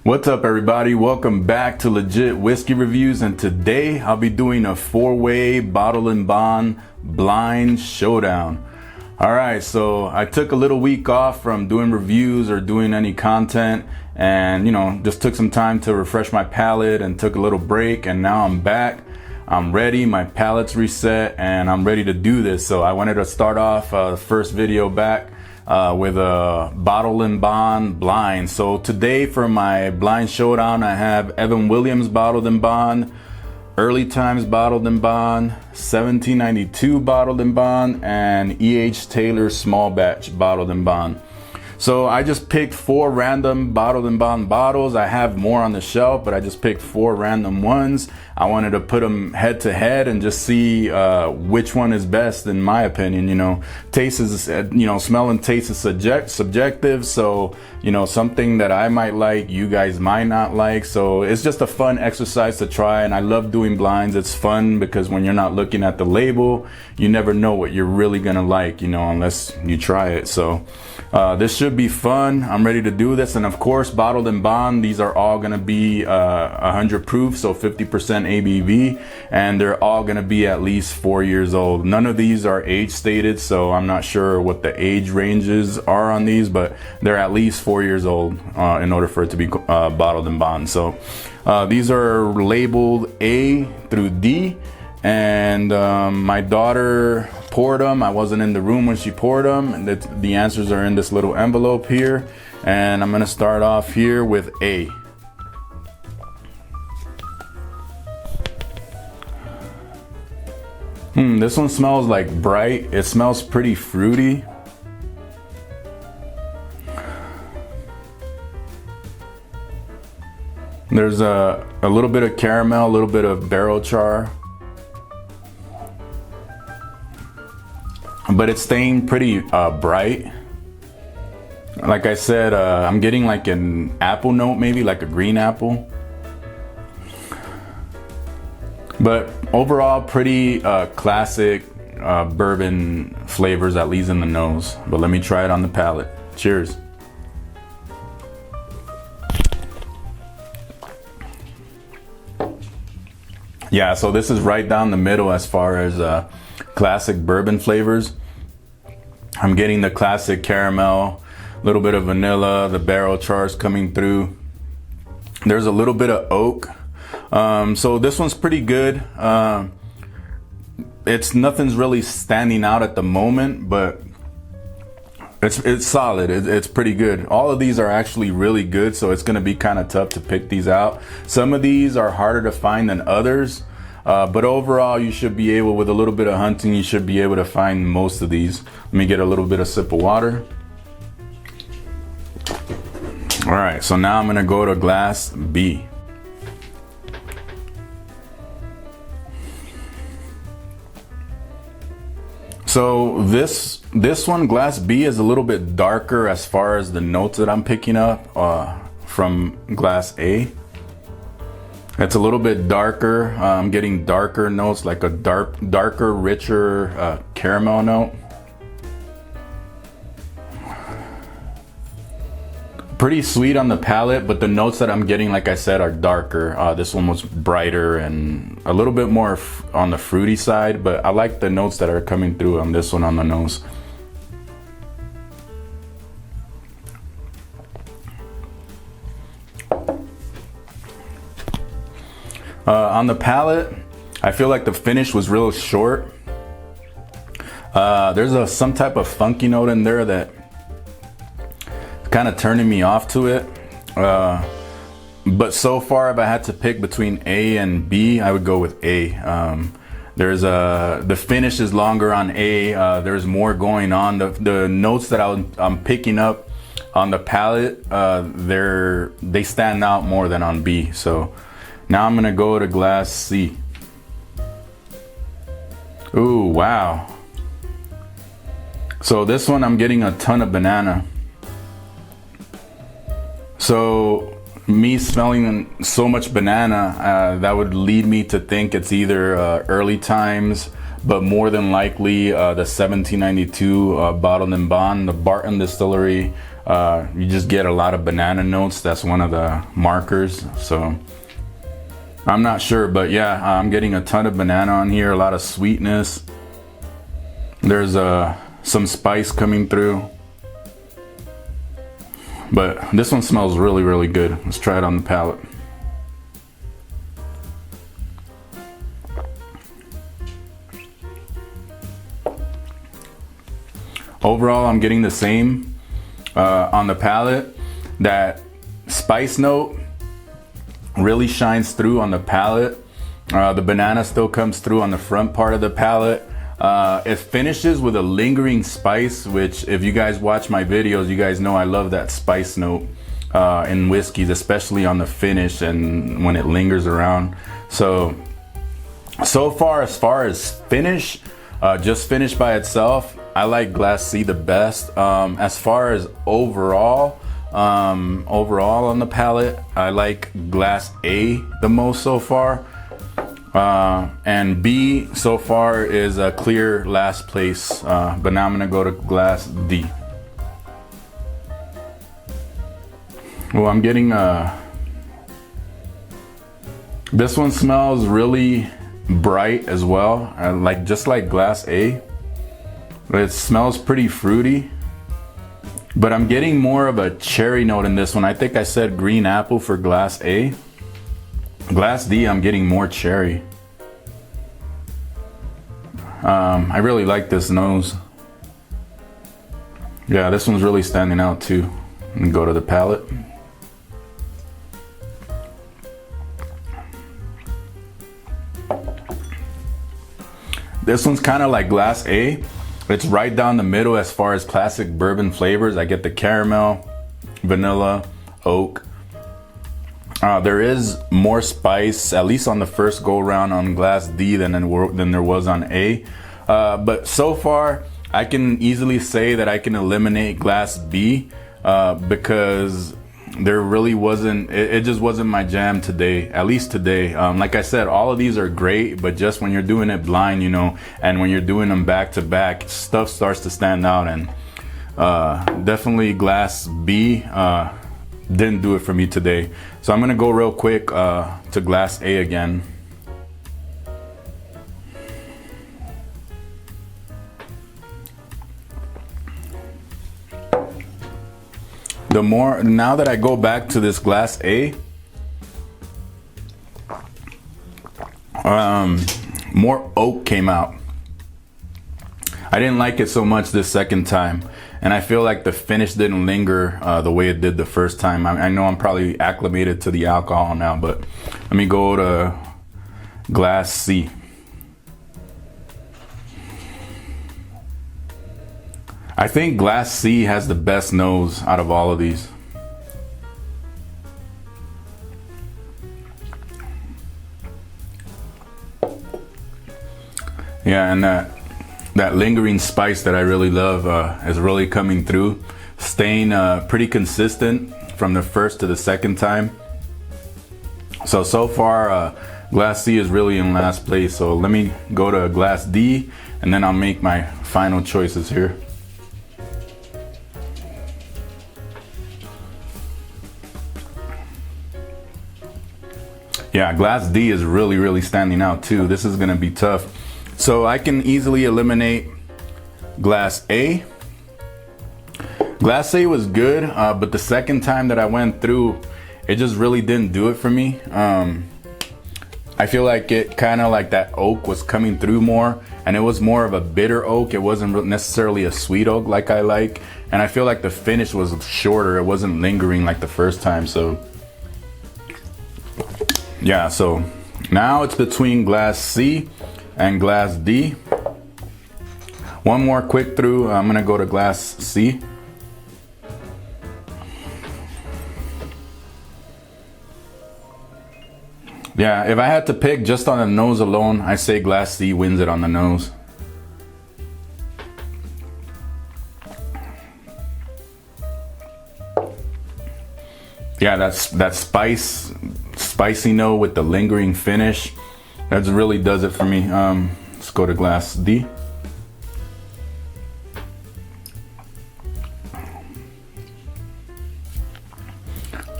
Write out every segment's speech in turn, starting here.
What's up, everybody? Welcome back to Legit Whiskey Reviews, and today I'll be doing a 4-way bottle and bond blind showdown. Alright, so I took a little week off from doing reviews or doing any content, and just took some time to refresh my palate and took a little break, and now I'm back. I'm ready, my palate's reset, and I'm ready to do this. So I wanted to start off the first video back with a bottle and bond blind. So today for my blind showdown, I have Evan Williams bottled and bond, Early Times bottled and bond, 1792 bottled and bond, and E.H. Taylor small batch bottled and bond. So I just picked 4 random bottled and bond bottles. I have more on the shelf, but I just picked 4 random ones. I wanted to put them head to head and just see which one is best in my opinion. Taste is, smell and taste is subjective. So, something that I might like, you guys might not like. So it's just a fun exercise to try. And I love doing blinds. It's fun because when you're not looking at the label, you never know what you're really gonna like, unless you try it. So this should be fun. I'm ready to do this. And of course, bottled and bond, these are all gonna be 100 proof, so 50% ABV, and they're all gonna be at least 4 years old. None of these are age stated, so I'm not sure what the age ranges are on these, but they're at least 4 years old in order for it to be bottled and bond. So these are labeled A through D, and my daughter poured them. I wasn't in the room when she poured them, and the answers are in this little envelope here. And I'm gonna start off here with A. This one smells like bright. It smells pretty fruity. There's a little bit of caramel, a little bit of barrel char. But it's staying pretty bright. Like I said, I'm getting like an apple note, maybe like a green apple. But overall, pretty classic bourbon flavors, at least in the nose. But let me try it on the palate. Cheers. Yeah, so this is right down the middle as far as classic bourbon flavors. I'm getting the classic caramel, a little bit of vanilla, the barrel chars coming through. There's a little bit of oak. So this one's pretty good. Nothing's really standing out at the moment, but it's solid. It's pretty good. All of these are actually really good, so it's gonna be kind of tough to pick these out. Some of these are harder to find than others. But overall, you should be able, with a little bit of hunting, you should be able to find most of these. Let me get a little bit of sip of water. All right, so now I'm gonna go to glass B. So this one, glass B, is a little bit darker as far as the notes that I'm picking up from glass A. It's a little bit darker. I'm getting darker notes, like a darker, richer caramel note. Pretty sweet on the palate, but the notes that I'm getting, like I said, are darker. This one was brighter and a little bit more on the fruity side, but I like the notes that are coming through on this one on the nose. On the palate, I feel like the finish was real short. There's some type of funky note in there that kind of turning me off to it. But so far, if I had to pick between A and B, I would go with A. The finish is longer on A. There's more going on. The notes that I'm picking up on the palate, they stand out more than on B. So Now I'm gonna go to glass C. Ooh, wow. So this one I'm getting a ton of banana. So me smelling so much banana, that would lead me to think it's either early times, but more than likely the 1792 bottled and bond, the Barton Distillery. You just get a lot of banana notes. That's one of the markers. So I'm not sure, but yeah, I'm getting a ton of banana on here, a lot of sweetness. There's some spice coming through. But this one smells really, really good. Let's try it on the palate. Overall, I'm getting the same on the palate. That spice note really shines through on the palate. The banana still comes through on the front part of the palate. It finishes with a lingering spice, which if you guys watch my videos, you guys know I love that spice note in whiskeys, especially on the finish and when it lingers around. So far as finish, just finish by itself, I like glass C the best. As far as overall on the palate, I like glass A the most so far. And B so far is a clear last place, but now I'm gonna go to glass D. Well, I'm getting this one smells really bright as well, just like glass A. It smells pretty fruity, but I'm getting more of a cherry note in this one. I think I said green apple for glass A. Glass D, I'm getting more cherry. I really like this nose. Yeah, this one's really standing out too. Let me go to the palate. This one's kind of like glass A. It's right down the middle as far as classic bourbon flavors. I get the caramel, vanilla, oak. There is more spice, at least on the first go round on glass D than there was on A. But so far, I can easily say that I can eliminate glass B because there really wasn't, it just wasn't my jam today, at least today. Like I said, all of these are great, but just when you're doing it blind, you know, and when you're doing them back to back, stuff starts to stand out. And definitely glass B didn't do it for me today. So I'm gonna go real quick to glass A again. Now that I go back to this glass A, more oak came out. I didn't like it so much this second time, and I feel like the finish didn't linger the way it did the first time. I know I'm probably acclimated to the alcohol now, but let me go to glass C. I think glass C has the best nose out of all of these. Yeah, and that lingering spice that I really love is really coming through, staying pretty consistent from the first to the second time. So far, glass C is really in last place. So let me go to glass D, and then I'll make my final choices here. Yeah, glass D is really standing out too. This is gonna be tough. So I can easily eliminate glass A. Glass A was good, but the second time that I went through, it just really didn't do it for me. I feel like it kind of like that oak was coming through more, and it was more of a bitter oak. It wasn't necessarily a sweet oak like I like. And I feel like the finish was shorter. It wasn't lingering like the first time. So yeah, so now it's between glass C and glass D. One more quick through. I'm gonna go to glass C. Yeah, if I had to pick just on the nose alone, I say Glass C wins it on the nose. Yeah, that spicy note with the lingering finish, that really does it for me. Let's go to Glass D.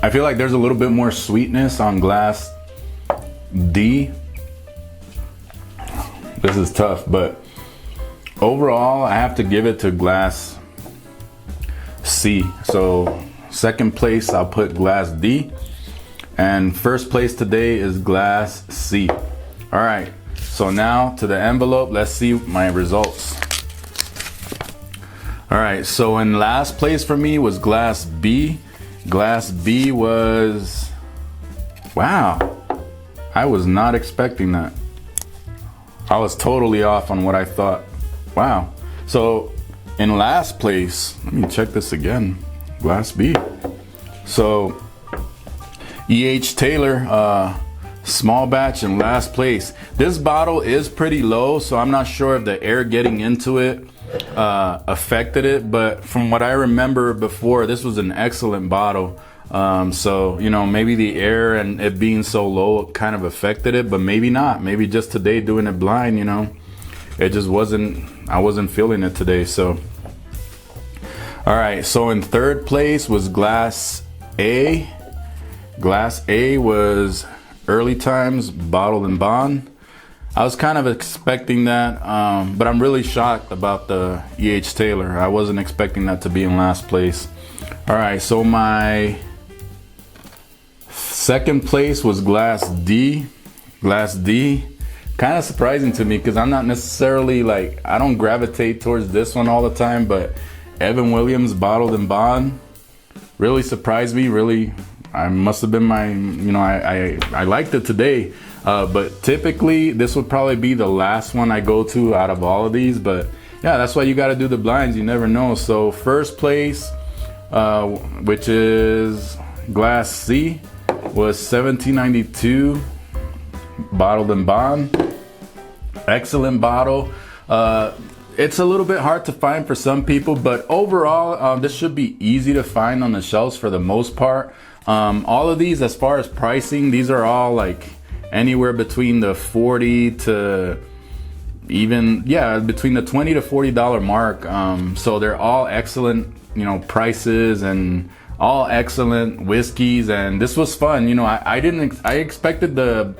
I feel like there's a little bit more sweetness on Glass D. This is tough, but overall I have to give it to Glass C. So second place I'll put Glass D, and first place today is Glass C. All right, so now to the envelope. Let's see my results. All right, so in last place for me was Glass B. Glass B was, wow, I was not expecting that. I was totally off on what I thought. Wow. So in last place, let me check this again. Glass B. So E.H. Taylor, small batch in last place. This bottle is pretty low, so I'm not sure if the air getting into it affected it, but from what I remember before, this was an excellent bottle. So, you know, maybe the air and it being so low kind of affected it, but maybe not. Maybe just today doing it blind, you know, it just wasn't, I wasn't feeling it today. So, all right. So in third place was Glass A. Glass A was Early Times Bottled and Bond. I was kind of expecting that, but I'm really shocked about the E.H. Taylor. I wasn't expecting that to be in last place. All right, so my second place was Glass D. Glass D, kind of surprising to me because I'm not necessarily like, I don't gravitate towards this one all the time, but Evan Williams Bottled and Bond really surprised me. Really, I must have been my, you know, I liked it today. But typically this would probably be the last one I go to out of all of these, but yeah, that's why you got to do the blinds. You never know. So first place, which is Glass C, was 1792 Bottled and Bond. Excellent bottle. It's a little bit hard to find for some people, but overall, this should be easy to find on the shelves for the most part. All of these, as far as pricing, these are all like anywhere between the 40 to even, yeah, between the $20 to $40 mark. So they're all excellent, you know, prices and all excellent whiskeys. And this was fun. You know, I expected the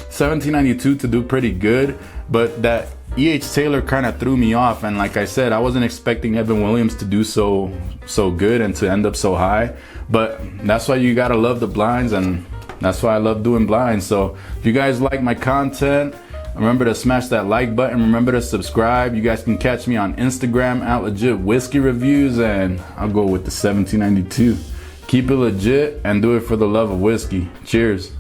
1792 to do pretty good, but that E.H. Taylor kind of threw me off. And like I said, I wasn't expecting Evan Williams to do so good and to end up so high. But that's why you gotta love the blinds, and that's why I love doing blinds. So if you guys like my content, remember to smash that like button. Remember to subscribe. You guys can catch me on Instagram at Legit Whiskey Reviews, and I'll go with the 1792. Keep it legit and do it for the love of whiskey. Cheers.